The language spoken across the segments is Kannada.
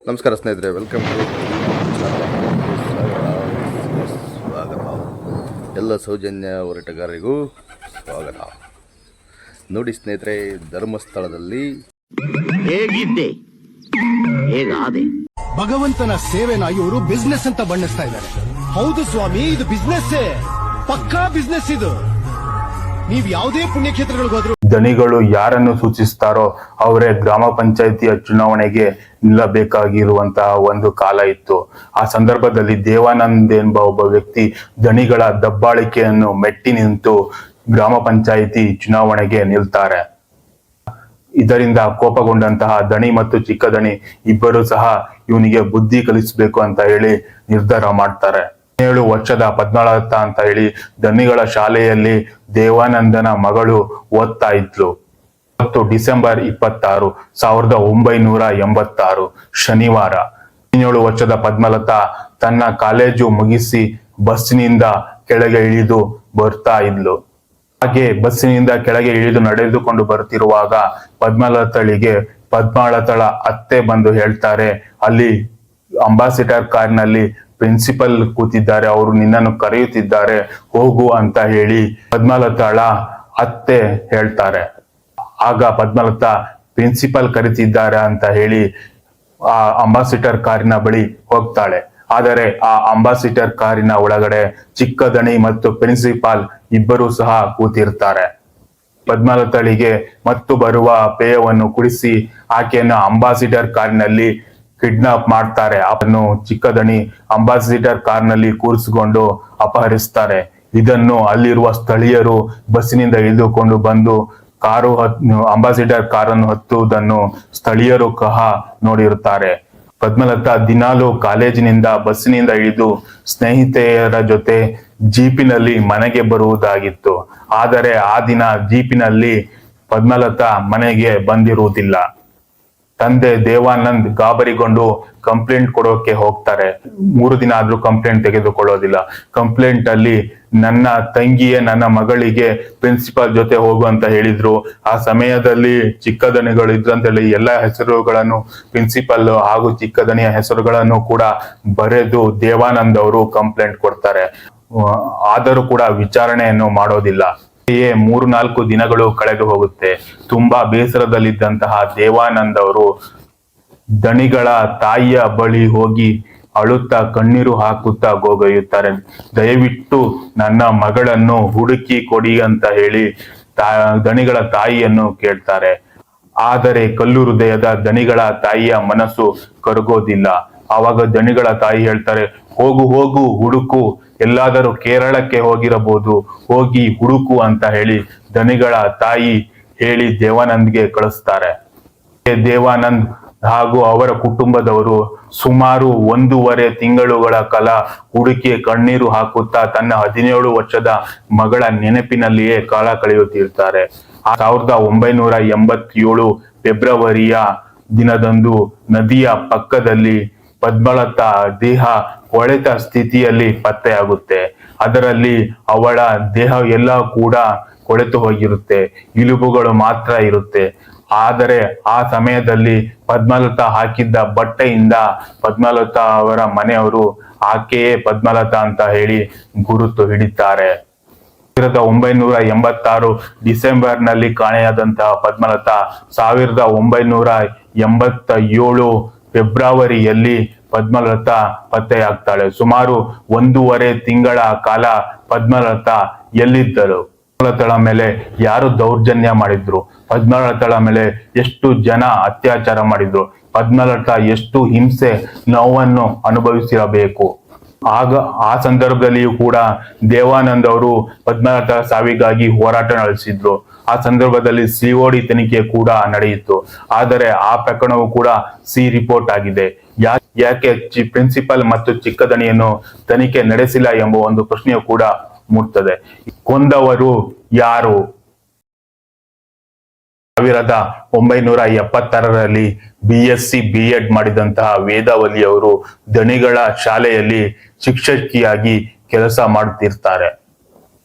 ನಮಸ್ಕಾರ ಸ್ನೇಹಿತರೆ, ವೆಲ್ಕಮ್ ಟು ಸ್ವಾಗತ. ಎಲ್ಲ ಸೌಜನ್ಯ ಹೋರಾಟಗಾರರಿಗೂ ಸ್ವಾಗತ. ನೋಡಿ ಸ್ನೇಹಿತರೆ, ಧರ್ಮಸ್ಥಳದಲ್ಲಿ ಹೇಗಿದ್ದೆ ಹೇಗಾದೆ. ಭಗವಂತನ ಸೇವೆನ ಇವರು ಬಿಸ್ನೆಸ್ ಅಂತ ಬಣ್ಣಿಸ್ತಾ ಇದ್ದಾರೆ. ಹೌದು ಸ್ವಾಮಿ, ಇದು ಬಿಸ್ನೆಸ್, ಪಕ್ಕಾ ಬಿಸ್ನೆಸ್ ಇದು. ನೀವ್ ಯಾವುದೇ ಪುಣ್ಯಕ್ಷೇತ್ರಗಳಿಗೆ ಹೋದ್ರು ದಣಿಗಳು ಯಾರನ್ನು ಸೂಚಿಸ್ತಾರೋ ಅವರೇ ಗ್ರಾಮ ಪಂಚಾಯಿತಿಯ ಚುನಾವಣೆಗೆ ನಿಲ್ಲಬೇಕಾಗಿರುವಂತಹ ಒಂದು ಕಾಲ ಇತ್ತು. ಆ ಸಂದರ್ಭದಲ್ಲಿ ದೇವಾನಂದ್ ಎಂಬ ಒಬ್ಬ ವ್ಯಕ್ತಿ ದಣಿಗಳ ದಬ್ಬಾಳಿಕೆಯನ್ನು ಮೆಟ್ಟಿ ನಿಂತು ಗ್ರಾಮ ಪಂಚಾಯಿತಿ ಚುನಾವಣೆಗೆ ನಿಲ್ತಾರೆ. ಇದರಿಂದ ಕೋಪಗೊಂಡಂತಹ ದಣಿ ಮತ್ತು ಚಿಕ್ಕ ದಣಿ ಇಬ್ಬರು ಸಹ ಇವನಿಗೆ ಬುದ್ಧಿ ಕಲಿಸಬೇಕು ಅಂತ ಹೇಳಿ ನಿರ್ಧಾರ ಮಾಡ್ತಾರೆ. 17 ವರ್ಷದ ಪದ್ಮಲತಾ ಅಂತ ಹೇಳಿ ದಣಿಗಳ ಶಾಲೆಯಲ್ಲಿ ದೇವಾನಂದನ ಮಗಳು ಓದ್ತಾ ಇದ್ಲು. ಡಿಸೆಂಬರ್ 26, 1986 ಶನಿವಾರ 17 ವರ್ಷದ ಪದ್ಮಲತಾ ತನ್ನ ಕಾಲೇಜು ಮುಗಿಸಿ ಬಸ್ಸಿನಿಂದ ಕೆಳಗೆ ಇಳಿದು ಬರ್ತಾ ಇದ್ಲು. ಹಾಗೆ ಬಸ್ಸಿನಿಂದ ಕೆಳಗೆ ಇಳಿದು ನಡೆದುಕೊಂಡು ಬರ್ತಿರುವಾಗ ಪದ್ಮಲತಳ ಅತ್ತೆ ಬಂದು ಹೇಳ್ತಾರೆ, ಅಲ್ಲಿ ಅಂಬಾಸಿಡರ್ ಕಾರ್ನಲ್ಲಿ ಪ್ರಿನ್ಸಿಪಲ್ ಕೂತಿದ್ದಾರೆ, ಅವರು ನಿನ್ನನ್ನು ಕರೆಯುತ್ತಿದ್ದಾರೆ, ಹೋಗು ಅಂತ ಹೇಳಿ ಪದ್ಮಲತಾಳ ಅತ್ತೆ ಹೇಳ್ತಾರೆ. ಆಗ ಪದ್ಮಲತಾ ಪ್ರಿನ್ಸಿಪಲ್ ಕರೀತಿದ್ದಾರೆ ಅಂತ ಹೇಳಿ ಆ ಅಂಬಾಸಿಡರ್ ಕಾರಿನ ಬಳಿ ಹೋಗ್ತಾಳೆ. ಆದರೆ ಆ ಅಂಬಾಸಿಡರ್ ಕಾರಿನ ಒಳಗಡೆ ಚಿಕ್ಕ ದಣಿ ಮತ್ತು ಪ್ರಿನ್ಸಿಪಾಲ್ ಇಬ್ಬರು ಸಹ ಕೂತಿರ್ತಾರೆ. ಪದ್ಮಲತಳಿಗೆ ಮತ್ತು ಬರುವ ಪೇಯವನ್ನು ಕುಡಿಸಿ ಆಕೆಯನ್ನು ಅಂಬಾಸಿಡರ್ ಕಾರಿನಲ್ಲಿ ಕಿಡ್ನಾಪ್ ಮಾಡ್ತಾರೆ. ಅವನು ಚಿಕ್ಕ ದಣಿ ಅಂಬಾಸಿಡರ್ ಕಾರ್ನಲ್ಲಿ ಕೂರಿಸಿಕೊಂಡು ಅಪಹರಿಸ್ತಾರೆ. ಇದನ್ನು ಅಲ್ಲಿರುವ ಸ್ಥಳೀಯರು ಬಸ್ಸಿನಿಂದ ಇಳಿದುಕೊಂಡು ಬಂದು ಅಂಬಾಸಿಡರ್ ಕಾರನ್ನು ಹತ್ತುವುದನ್ನು ಸ್ಥಳೀಯರು ಸಹ ನೋಡಿರುತ್ತಾರೆ. ಪದ್ಮಲತಾ ದಿನಾಲು ಕಾಲೇಜಿನಿಂದ ಬಸ್ಸಿನಿಂದ ಇಳಿದು ಸ್ನೇಹಿತೆಯರ ಜೊತೆ ಜೀಪಿನಲ್ಲಿ ಮನೆಗೆ ಬರುವುದಾಗಿತ್ತು. ಆದರೆ ಆ ದಿನ ಜೀಪಿನಲ್ಲಿ ಪದ್ಮಲತಾ ಮನೆಗೆ ಬಂದಿರುವುದಿಲ್ಲ. ತಂದೆ ದೇವಾನಂದ್ ಗಾಬರಿಗೊಂಡು ಕಂಪ್ಲೇಂಟ್ ಕೊಡೋಕೆ ಹೋಗ್ತಾರೆ. 3 ದಿನ ಆದ್ರೂ ಕಂಪ್ಲೇಂಟ್ ತೆಗೆದುಕೊಳ್ಳೋದಿಲ್ಲ. ಕಂಪ್ಲೇಂಟ್ ಅಲ್ಲಿ ನನ್ನ ತಂಗಿಯೇ ನನ್ನ ಮಗಳಿಗೆ ಪ್ರಿನ್ಸಿಪಾಲ್ ಜೊತೆ ಹೋಗು ಅಂತ ಹೇಳಿದ್ರು. ಆ ಸಮಯದಲ್ಲಿ ಚಿಕ್ಕ ದಣಿಗಳು ಇದ್ರಂತೇಳಿ ಎಲ್ಲ ಹೆಸರುಗಳನ್ನು ಪ್ರಿನ್ಸಿಪಲ್ ಹಾಗೂ ಚಿಕ್ಕ ದಣಿಯ ಹೆಸರುಗಳನ್ನು ಕೂಡ ಬರೆದು ದೇವಾನಂದ್ ಅವರು ಕಂಪ್ಲೇಂಟ್ ಕೊಡ್ತಾರೆ. ಆದರೂ ಕೂಡ ವಿಚಾರಣೆಯನ್ನು ಮಾಡೋದಿಲ್ಲ. 3-4 ದಿನಗಳು ಕಳೆದು ಹೋಗುತ್ತೆ. ತುಂಬಾ ಬೇಸರದಲ್ಲಿದ್ದಂತಹ ದೇವಾನಂದ್ ಅವರು ದಣಿಗಳ ತಾಯಿಯ ಬಳಿ ಹೋಗಿ ಅಳುತ್ತಾ ಕಣ್ಣೀರು ಹಾಕುತ್ತಾ ಗೋಗೈಯುತ್ತಾರೆ. ದಯವಿಟ್ಟು ನನ್ನ ಮಗಳನ್ನು ಹುಡುಕಿ ಕೊಡಿ ಅಂತ ಹೇಳಿ ದಣಿಗಳ ತಾಯಿಯನ್ನು ಕೇಳ್ತಾರೆ. ಆದರೆ ಕಲ್ಲು ಹೃದಯದ ದಣಿಗಳ ತಾಯಿಯ ಮನಸ್ಸು ಕರಗೋದಿಲ್ಲ. ಆವಾಗ ದಣಿಗಳ ತಾಯಿ ಹೇಳ್ತಾರೆ, ಹೋಗು ಹೋಗು ಹುಡುಕು, ಎಲ್ಲಾದರೂ ಕೇರಳಕ್ಕೆ ಹೋಗಿರಬಹುದು, ಹೋಗಿ ಹುಡುಕು ಅಂತ ಹೇಳಿ ದಣಿಗಳ ತಾಯಿ ಹೇಳಿ ದೇವಾನಂದ್ಗೆ ಕಳಿಸ್ತಾರೆ. ದೇವಾನಂದ್ ಹಾಗೂ ಅವರ ಕುಟುಂಬದವರು ಸುಮಾರು 1.5 ತಿಂಗಳುಗಳ ಕಾಲ ಹುಡುಕಿ ಕಣ್ಣೀರು ಹಾಕುತ್ತಾ ತನ್ನ 17 ವರ್ಷದ ಮಗಳ ನೆನಪಿನಲ್ಲಿಯೇ ಕಾಲ ಕಳೆಯುತ್ತಿರ್ತಾರೆ. 1987 ಫೆಬ್ರವರಿಯ ದಿನದಂದು ನದಿಯ ಪಕ್ಕದಲ್ಲಿ ಪದ್ಮಲತಾ ದೇಹ ಕೊಳೆತ ಸ್ಥಿತಿಯಲ್ಲಿ ಪತ್ತೆಯಾಗುತ್ತೆ. ಅದರಲ್ಲಿ ಅವಳ ದೇಹ ಎಲ್ಲ ಕೂಡ ಕೊಳೆತು ಹೋಗಿರುತ್ತೆ, ಎಲುಬುಗಳು ಮಾತ್ರ ಇರುತ್ತೆ. ಆದರೆ ಆ ಸಮಯದಲ್ಲಿ ಪದ್ಮಲತಾ ಹಾಕಿದ್ದ ಬಟ್ಟೆಯಿಂದ ಪದ್ಮಲತಾ ಅವರ ಮನೆಯವರು ಆಕೆಯೇ ಪದ್ಮಲತಾ ಅಂತ ಹೇಳಿ ಗುರುತು ಹಿಡಿತಾರೆ. 1986 ಡಿಸೆಂಬರ್ ನಲ್ಲಿ ಕಾಣೆಯಾದಂತಹ ಪದ್ಮಲತಾ 1987 ಫೆಬ್ರವರಿಯಲ್ಲಿ ಪದ್ಮಲತಾ ಪತ್ತೆಯಾಗ್ತಾಳೆ. ಸುಮಾರು 1.5 ತಿಂಗಳ ಕಾಲ ಪದ್ಮಲತಾ ಎಲ್ಲಿದ್ದರು? ಪದ್ಮಲತಾಳ ಮೇಲೆ ಯಾರು ದೌರ್ಜನ್ಯ ಮಾಡಿದ್ರು? ಪದ್ಮಲತಾಳ ಮೇಲೆ ಎಷ್ಟು ಜನ ಅತ್ಯಾಚಾರ ಮಾಡಿದ್ರು? ಪದ್ಮಲತಾ ಎಷ್ಟು ಹಿಂಸೆ ನೋವನ್ನು ಅನುಭವಿಸಿರಬೇಕು? ಆಗ ಆ ಸಂದರ್ಭದಲ್ಲಿಯೂ ಕೂಡ ದೇವಾನಂದ್ ಅವರು ಪದ್ಮಲತಾ ಸಾವಿಗಾಗಿ ಹೋರಾಟ ನಡೆಸಿದ್ರು. ಆ ಸಂದರ್ಭದಲ್ಲಿ COD ತನಿಖೆ ಕೂಡ ನಡೆಯಿತು. ಆದರೆ ಆ ಪ್ರಕರಣವು ಕೂಡ C ರಿಪೋರ್ಟ್ ಆಗಿದೆ. ಯಾಕೆ ಪ್ರಿನ್ಸಿಪಲ್ ಮತ್ತು ಚಿಕ್ಕ ದಣಿಯನ್ನು ತನಿಖೆ ನಡೆಸಿಲ್ಲ ಎಂಬ ಒಂದು ಪ್ರಶ್ನೆಯು ಕೂಡ ಮೂಡ್ತದೆ. ಕೊಂದವರು ಯಾರು? 1976ರಲ್ಲಿ BSc B.Ed ಮಾಡಿದಂತಹ ವೇದಾವಲಿ ಅವರು ದಣಿಗಳ ಶಾಲೆಯಲ್ಲಿ ಶಿಕ್ಷಕಿಯಾಗಿ ಕೆಲಸ ಮಾಡುತ್ತಿರ್ತಾರೆ.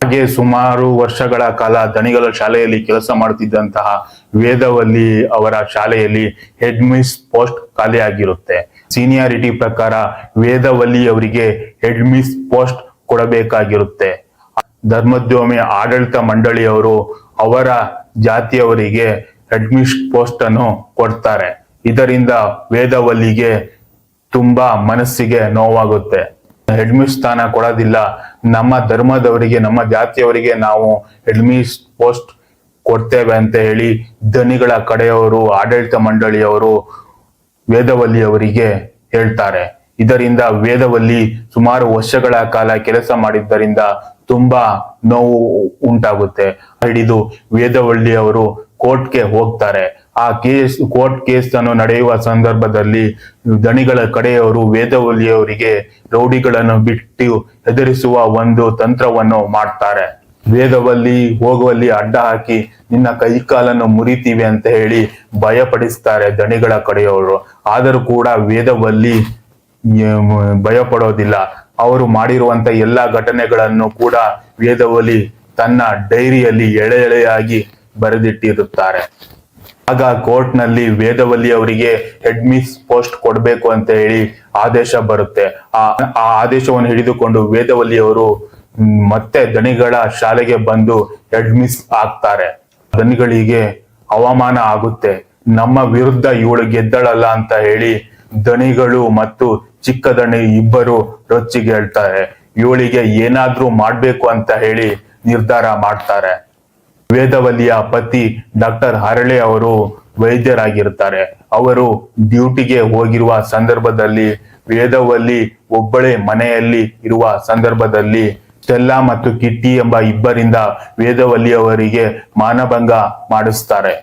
ಹಾಗೆ ಸುಮಾರು ವರ್ಷಗಳ ಕಾಲ ದಣಿಗಳ ಶಾಲೆಯಲ್ಲಿ ಕೆಲಸ ಮಾಡುತ್ತಿದ್ದಂತಹ ವೇದವಲ್ಲಿ ಅವರ ಶಾಲೆಯಲ್ಲಿ ಹೆಡ್ ಮಿಸ್ ಪೋಸ್ಟ್ ಖಾಲಿಯಾಗಿರುತ್ತೆ. ಸೀನಿಯಾರಿಟಿ ಪ್ರಕಾರ ವೇದವಲ್ಲಿ ಅವರಿಗೆ ಹೆಡ್ ಮಿಸ್ ಪೋಸ್ಟ್ ಕೊಡಬೇಕಾಗಿರುತ್ತೆ. ಧರ್ಮೋದ್ಯಮಿ ಆಡಳಿತ ಮಂಡಳಿಯವರು ಅವರ ಜಾತಿಯವರಿಗೆ ಹೆಡ್ ಮಿಸ್ ಪೋಸ್ಟ್ ಅನ್ನು ಕೊಡ್ತಾರೆ. ಇದರಿಂದ ವೇದವಲ್ಲಿಗೆ ತುಂಬಾ ಮನಸ್ಸಿಗೆ ನೋವಾಗುತ್ತೆ. ಹೆಡ್ ಮಿಸ್ ಸ್ಥಾನ ಕೊಡೋದಿಲ್ಲ, ನಮ್ಮ ಧರ್ಮದವರಿಗೆ ನಮ್ಮ ಜಾತಿಯವರಿಗೆ ನಾವು ಹೆಡ್ ಮಿಸ್ ಪೋಸ್ಟ್ ಕೊಡ್ತೇವೆ ಅಂತ ಹೇಳಿ ಧನಿಗಳ ಕಡೆಯವರು ಆಡಳಿತ ಮಂಡಳಿಯವರು ವೇದವಲ್ಲಿ ಅವರಿಗೆ ಹೇಳ್ತಾರೆ. ಇದರಿಂದ ವೇದವಲ್ಲಿ ಸುಮಾರು ವರ್ಷಗಳ ಕಾಲ ಕೆಲಸ ಮಾಡಿದ್ದರಿಂದ ತುಂಬಾ ನೋವು ಉಂಟಾಗುತ್ತೆ. ಹಿಡಿದು ವೇದವಲ್ಲಿ ಅವರು ಕೋರ್ಟ್ಗೆ ಹೋಗ್ತಾರೆ. ಆ ಕೋರ್ಟ್ ಕೇಸ್ ಅನ್ನು ನಡೆಯುವ ಸಂದರ್ಭದಲ್ಲಿ ದಣಿಗಳ ಕಡೆಯವರು ವೇದವಲ್ಲಿಯವರಿಗೆ ರೌಡಿಗಳನ್ನು ಬಿಟ್ಟು ಹೆದರಿಸುವ ಒಂದು ತಂತ್ರವನ್ನು ಮಾಡ್ತಾರೆ. ವೇದವಲ್ಲಿ ಹೋಗುವಲ್ಲಿ ಅಡ್ಡ ಹಾಕಿ ನಿನ್ನ ಕೈಕಾಲನ್ನು ಮುರಿತೀವಿ ಅಂತ ಹೇಳಿ ಭಯಪಡಿಸ್ತಾರೆ ದಣಿಗಳ ಕಡೆಯವರು. ಆದರೂ ಕೂಡ ವೇದವಲ್ಲಿ ಭಯ ಪಡೋದಿಲ್ಲ. ಅವರು ಮಾಡಿರುವಂತ ಎಲ್ಲಾ ಘಟನೆಗಳನ್ನು ಕೂಡ ವೇದವಲ್ಲಿ ತನ್ನ ಡೈರಿಯಲ್ಲಿ ಎಳೆ ಎಳೆಯಾಗಿ ಬರೆದಿಟ್ಟಿರುತ್ತಾರೆ. ಆಗ ಕೋರ್ಟ್ ನಲ್ಲಿ ವೇದವಲ್ಲಿ ಅವರಿಗೆ ಹೆಡ್ ಮಿಸ್ ಪೋಸ್ಟ್ ಕೊಡಬೇಕು ಅಂತ ಹೇಳಿ ಆದೇಶ ಬರುತ್ತೆ. ಆ ಆದೇಶವನ್ನು ಹಿಡಿದುಕೊಂಡು ವೇದವಲ್ಲಿ ಅವರು ಮತ್ತೆ ದಣಿಗಳ ಶಾಲೆಗೆ ಬಂದು ಹೆಡ್ ಮಿಸ್ ಆಗ್ತಾರೆ. ದಣಿಗಳಿಗೆ ಅವಮಾನ ಆಗುತ್ತೆ. ನಮ್ಮ ವಿರುದ್ಧ ಇವಳು ಗೆದ್ದಳಲ್ಲ ಅಂತ ಹೇಳಿ ದಣಿಗಳು ಮತ್ತು ಚಿಕ್ಕ ದಣಿ ಇಬ್ಬರು ರೊಚ್ಚಿಗೆ ಹೇಳ್ತಾರೆ. ಇವಳಿಗೆ ಏನಾದ್ರೂ ಮಾಡ್ಬೇಕು ಅಂತ ಹೇಳಿ ನಿರ್ಧಾರ ಮಾಡ್ತಾರೆ. ವೇದವಲ್ಲಿಯ ಪತಿ ಡಾಕ್ಟರ್ ಹರಳೆ ಅವರು ವೈದ್ಯರಾಗಿರ್ತಾರೆ. ಅವರು ಡ್ಯೂಟಿಗೆ ಹೋಗಿರುವ ಸಂದರ್ಭದಲ್ಲಿ ವೇದವಲ್ಲಿ ಒಬ್ಬಳೇ ಮನೆಯಲ್ಲಿ ಇರುವ ಸಂದರ್ಭದಲ್ಲಿ ಸ್ಟೆಲ್ಲಾ ಮತ್ತು ಕಿಟ್ಟಿ ಎಂಬ ಇಬ್ಬರಿಂದ ವೇದವಲ್ಲಿ ಅವರಿಗೆ ಮಾನಭಂಗ ಮಾಡಿಸ್ತಾರೆ.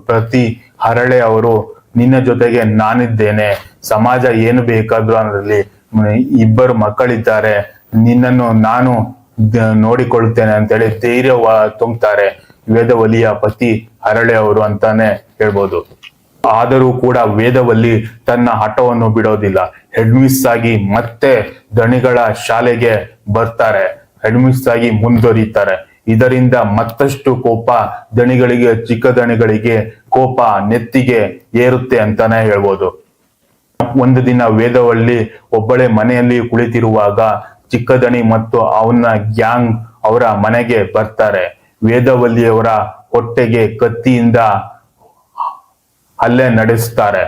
ಪ್ರತಿ ಹರಳೆ ಅವರು ನಿನ್ನ ಜೊತೆಗೆ ನಾನಿದ್ದೇನೆ, ಸಮಾಜ ಏನು ಬೇಕಾದ್ರೂ ಅನ್ನೋದ್ರಲ್ಲಿ ಇಬ್ಬರು ಮಕ್ಕಳಿದ್ದಾರೆ, ನಿನ್ನನ್ನು ನಾನು ನೋಡಿಕೊಳ್ಳುತ್ತೇನೆ ಅಂತೇಳಿ ಧೈರ್ಯ ತುಂಬುತ್ತಾರೆ ವೇದವಲ್ಲಿಯ ಪತಿ ಹರಳೆ ಅವರು ಅಂತಾನೆ ಹೇಳ್ಬೋದು. ಆದರೂ ಕೂಡ ವೇದವಲ್ಲಿ ತನ್ನ ಹಠವನ್ನು ಬಿಡೋದಿಲ್ಲ. ಹೆಡ್ ಮಿಸ್ ಆಗಿ ಮತ್ತೆ ದಣಿಗಳ ಶಾಲೆಗೆ ಬರ್ತಾರೆ. ಹೆಡ್ ಮಿಸ್ ಆಗಿ ಮುಂದುವರಿತಾರೆ. ಇದರಿಂದ ಮತ್ತಷ್ಟು ಕೋಪ ದಣಿಗಳಿಗೆ, ಚಿಕ್ಕ ದಣಿಗಳಿಗೆ ಕೋಪ ನೆತ್ತಿಗೆ ಏರುತ್ತೆ ಅಂತಾನೆ ಹೇಳ್ಬೋದು. ಒಂದು ದಿನ ವೇದವಲ್ಲಿ ಒಬ್ಬಳೇ ಮನೆಯಲ್ಲಿ ಕುಳಿತಿರುವಾಗ ಚಿಕ್ಕ ದಣಿ ಮತ್ತು ಅವನ ಗ್ಯಾಂಗ್ ಅವರ ಮನೆಗೆ ಬರ್ತಾರೆ. ವೇದವಲ್ಲಿಯವರ ಹೊಟ್ಟೆಗೆ ಕತ್ತಿಯಿಂದ ಹಲ್ಲೆ ನಡೆಸ್ತಾರೆ.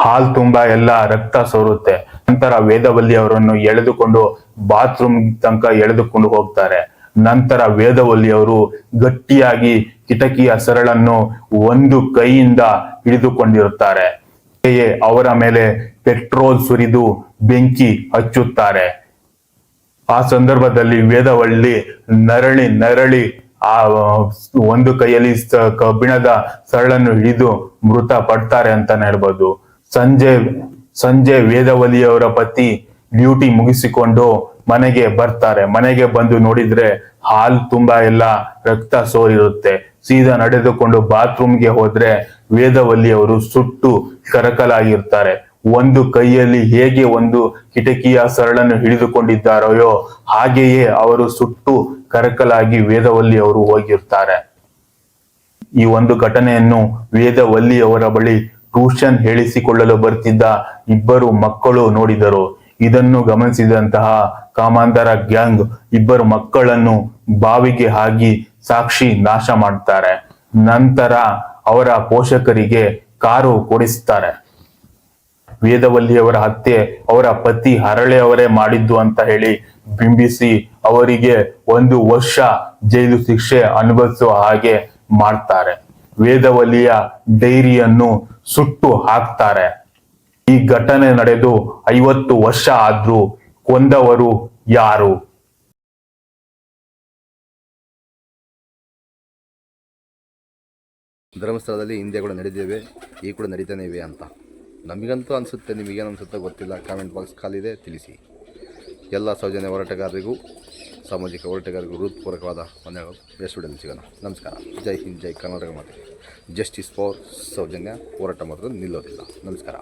ಹಾಲ್ ತುಂಬಾ ಎಲ್ಲ ರಕ್ತ ಸೋರುತ್ತೆ. ನಂತರ ವೇದವಲ್ಲಿ ಅವರನ್ನು ಎಳೆದುಕೊಂಡು ಬಾತ್ರೂಮ್ ತನಕ ಎಳೆದುಕೊಂಡು ಹೋಗ್ತಾರೆ. ನಂತರ ವೇದವಲ್ಲಿ ಅವರು ಗಟ್ಟಿಯಾಗಿ ಕಿಟಕಿಯ ಸರಳನ್ನು ಒಂದು ಕೈಯಿಂದ ಹಿಡಿದುಕೊಂಡಿರುತ್ತಾರೆ. ಅವರ ಮೇಲೆ ಪೆಟ್ರೋಲ್ ಸುರಿದು ಬೆಂಕಿ ಹಚ್ಚುತ್ತಾರೆ. ಆ ಸಂದರ್ಭದಲ್ಲಿ ವೇದವಲ್ಲಿ ನರಳಿ ಆ ಒಂದು ಕೈಯಲ್ಲಿ ಕಬ್ಬಿಣದ ಸರಳನ್ನು ಹಿಡಿದು ಮೃತ ಪಡ್ತಾರೆ ಅಂತಾನೆ ಹೇಳ್ಬೋದು. ಸಂಜೆ ವೇದವಲ್ಲಿಯವರ ಪತಿ ಡ್ಯೂಟಿ ಮುಗಿಸಿಕೊಂಡು ಮನೆಗೆ ಬರ್ತಾರೆ. ಮನೆಗೆ ಬಂದು ನೋಡಿದ್ರೆ ಹಾಲ್ ತುಂಬಾ ಎಲ್ಲ ರಕ್ತ ಸೋರಿರುತ್ತೆ. ಸೀದಾ ನಡೆದುಕೊಂಡು ಬಾತ್ರೂಮ್ಗೆ ಹೋದ್ರೆ ವೇದವಲ್ಲಿ ಅವರು ಸುಟ್ಟು ಕರಕಲಾಗಿರ್ತಾರೆ. ಒಂದು ಕೈಯಲ್ಲಿ ಹೇಗೆ ಒಂದು ಕಿಟಕಿಯ ಸರಳನ್ನು ಹಿಡಿದುಕೊಂಡಿದ್ದಾರೆಯೋ ಹಾಗೆಯೇ ಅವರು ಸುಟ್ಟು ಕರಕಲಾಗಿ ವೇದವಲ್ಲಿ ಅವರು ಹೋಗಿರ್ತಾರೆ. ಈ ಒಂದು ಘಟನೆಯನ್ನು ವೇದವಲ್ಲಿ ಅವರ ಬಳಿ ಟ್ಯೂಷನ್ ಹೇಳಿಸಿಕೊಳ್ಳಲು ಬರ್ತಿದ್ದ ಇಬ್ಬರು ಮಕ್ಕಳು ನೋಡಿದರು. ಇದನ್ನು ಗಮನಿಸಿದಂತಹ ಕಾಮಾಂಧರ ಗ್ಯಾಂಗ್ ಇಬ್ಬರು ಮಕ್ಕಳನ್ನು ಬಾವಿಗೆ ಹಾಕಿ ಸಾಕ್ಷಿ ನಾಶ ಮಾಡ್ತಾರೆ. ನಂತರ ಅವರ ಪೋಷಕರಿಗೆ ಕಾರು ಕೊಡಿಸ್ತಾರೆ. ವೇದವಲ್ಲಿಯವರ ಹತ್ಯೆ ಅವರ ಪತಿ ಹರಳೆ ಅವರೇ ಮಾಡಿದ್ದು ಅಂತ ಹೇಳಿ ಬಿಂಬಿಸಿ ಅವರಿಗೆ 1 ವರ್ಷ ಜೈಲು ಶಿಕ್ಷೆ ಅನುಭವಿಸುವ ಹಾಗೆ ಮಾಡ್ತಾರೆ. ವೇದವಲ್ಲಿಯ ಡೈರಿಯನ್ನು ಸುಟ್ಟು ಹಾಕ್ತಾರೆ. ಈ ಘಟನೆ ನಡೆದು 50 ವರ್ಷ ಆದ್ರೂ ಕೊಂದವರು ಯಾರು? ಧರ್ಮಸ್ಥಳದಲ್ಲಿ ಹಿಂದೆ ಕೂಡ ನಡೆದಿವೆ, ಈಗ ಕೂಡ ನಡೀತಾನೆ ಇವೆ ಅಂತ ನಮಗಂತೂ ಅನಿಸುತ್ತೆ. ನಿಮಗೇನು ಅನಿಸುತ್ತೆ ಗೊತ್ತಿಲ್ಲ. ಕಾಮೆಂಟ್ ಬಾಕ್ಸ್ ಖಾಲಿದೆ, ತಿಳಿಸಿ. ಎಲ್ಲ ಸೌಜನ್ಯ ಹೋರಾಟಗಾರರಿಗೂ, ಸಾಮಾಜಿಕ ಹೋರಾಟಗಾರರಿಗೂ ಹೃತ್ಪೂರ್ವಕವಾದ ವಂದನೆಗಳು. ನೆಕ್ಸ್ಟ್ ವಿಡಿಯೋದಲ್ಲಿ ಸಿಗೋಣ. ನಮಸ್ಕಾರ. ಜೈ ಹಿಂದ್, ಜೈ ಕರ್ನಾಟಕ ಮಾತೆ. Justice for Soujanya. ಹೋರಾಟ ಮಾತ್ರ ನಿಲ್ಲೋದಿಲ್ಲ. ನಮಸ್ಕಾರ.